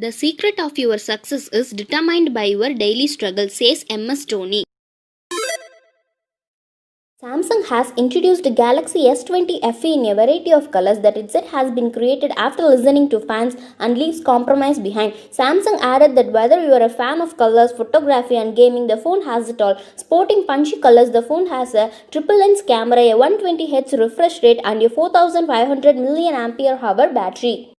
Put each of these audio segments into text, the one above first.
The secret of your success is determined by your daily struggle, says MS Dhoni. Samsung has introduced Galaxy S20 FE in a variety of colors that it said has been created after listening to fans and leaves compromise behind. Samsung added that whether you are a fan of colors, photography and gaming, the phone has it all. Sporting punchy colors, the phone has a triple lens camera, a 120Hz refresh rate and a 4500 mAh battery.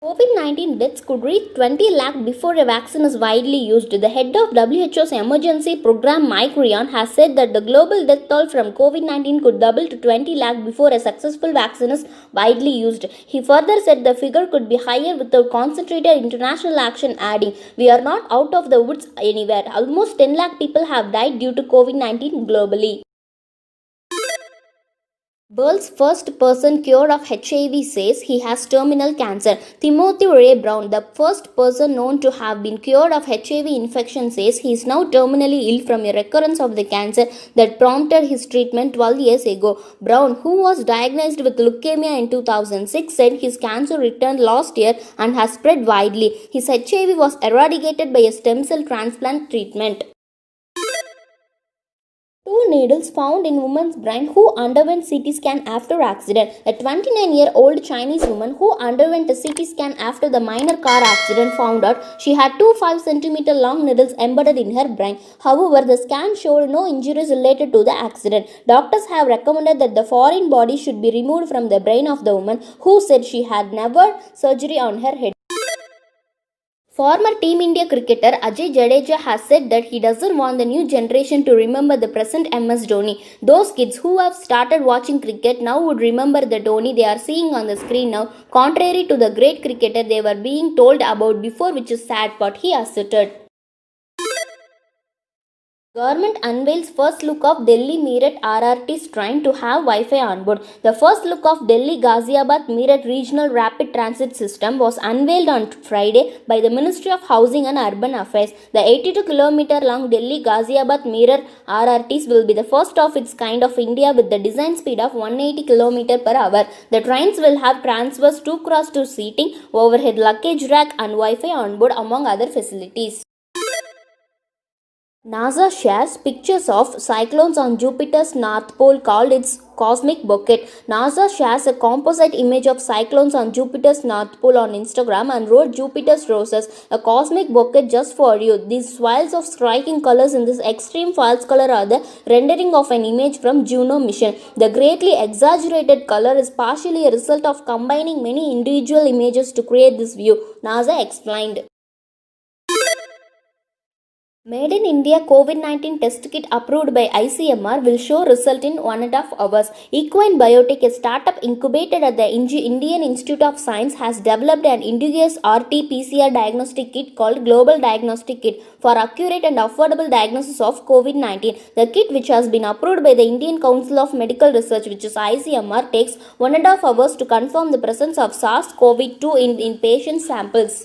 COVID-19 deaths could reach 20 lakh before a vaccine is widely used. The head of WHO's emergency program, Mike Ryan, has said that the global death toll from COVID-19 could double to 20 lakh before a successful vaccine is widely used. He further said the figure could be higher without concentrated international action, adding, "We are not out of the woods anywhere. Almost 10 lakh people have died due to COVID-19 globally." World's first person cured of HIV says he has terminal cancer. Timothy Ray Brown, the first person known to have been cured of HIV infection, says he is now terminally ill from a recurrence of the cancer that prompted his treatment 12 years ago. Brown, who was diagnosed with leukemia in 2006, said his cancer returned last year and has spread widely. His HIV was eradicated by a stem cell transplant treatment. Two needles found in woman's brain who underwent CT scan after accident. A 29-year-old Chinese woman who underwent a CT scan after the minor car accident found out she had two 5 cm long needles embedded in her brain. However, the scan showed no injuries related to the accident. Doctors have recommended that the foreign body should be removed from the brain of the woman, who said she had never surgery on her head. Former Team India cricketer Ajay Jadeja has said that he doesn't want the new generation to remember the present MS Dhoni. Those kids who have started watching cricket now would remember the Dhoni they are seeing on the screen now, contrary to the great cricketer they were being told about before, which is sad part, he asserted. Government unveils first look of Delhi Meerut RRT train to have Wi-Fi on board. The first look of Delhi Ghaziabad Meerut Regional Rapid Transit System was unveiled on Friday by the Ministry of Housing and Urban Affairs. The 82-kilometer long Delhi Ghaziabad Meerut RRTs will be the first of its kind of India with the design speed of 180 km per hour. The trains will have transverse 2x2 seating, overhead luggage rack and Wi-Fi on board, among other facilities. NASA shares pictures of cyclones on Jupiter's North Pole called its cosmic bouquet. NASA shares a composite image of cyclones on Jupiter's North Pole on Instagram and wrote, "Jupiter's roses, a cosmic bouquet just for you." These swirls of striking colors in this extreme false color are the rendering of an image from Juno mission. The greatly exaggerated color is partially a result of combining many individual images to create this view, NASA explained. Made in India COVID-19 test kit approved by ICMR will show result in 1.5 hours. Equine Biotech, a startup incubated at the Indian Institute of Science, has developed an indigenous RT-PCR diagnostic kit called Global Diagnostic Kit for accurate and affordable diagnosis of COVID-19. The kit, which has been approved by the Indian Council of Medical Research, which is ICMR, takes 1.5 hours to confirm the presence of SARS-CoV-2 in patient samples.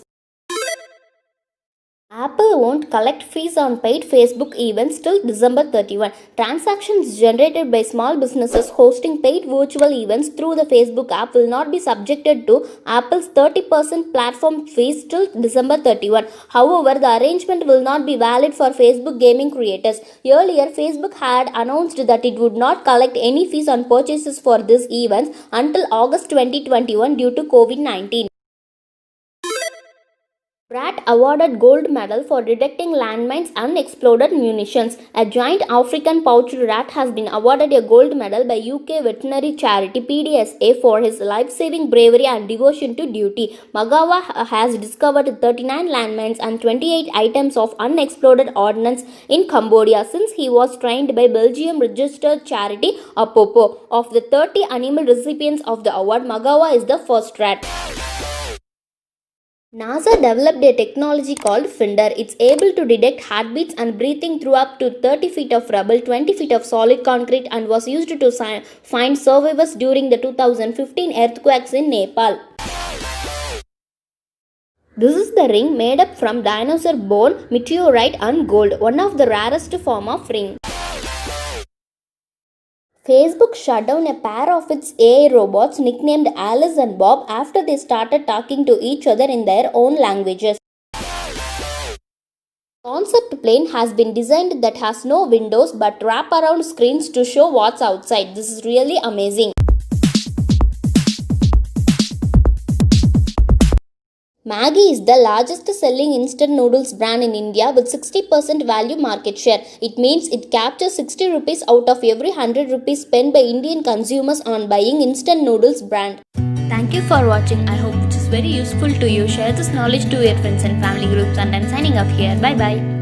Apple won't collect fees on paid Facebook events till December 31. Transactions generated by small businesses hosting paid virtual events through the Facebook app will not be subjected to Apple's 30% platform fees till December 31. However, the arrangement will not be valid for Facebook gaming creators. Earlier, Facebook had announced that it would not collect any fees on purchases for these events until August 2021 due to COVID-19. Pratt awarded gold medal for detecting landmines and exploded munitions. A giant African pouched rat has been awarded a gold medal by UK veterinary charity PDSA for his life-saving bravery and devotion to duty. Magawa has discovered 39 landmines and 28 items of unexploded ordnance in Cambodia since he was trained by Belgium-registered charity Apopo. Of the 30 animal recipients of the award, Magawa is the first rat. NASA developed a technology called Finder. It's able to detect heartbeats and breathing through up to 30 feet of rubble, 20 feet of solid concrete, and was used to find survivors during the 2015 earthquakes in Nepal. This is the ring made up from dinosaur bone, meteorite and gold, one of the rarest form of ring. Facebook shut down a pair of its AI robots nicknamed Alice and Bob after they started talking to each other in their own languages. Concept plane has been designed that has no windows but wrap-around screens to show what's outside. This is really amazing. Maggi is the largest selling instant noodles brand in India with 60% value market share. It means it captures 60 rupees out of every 100 rupees spent by Indian consumers on buying instant noodles brand. Thank you for watching. I hope it is very useful to you. Share this knowledge to your friends and family groups, and I'm signing off here. Bye bye.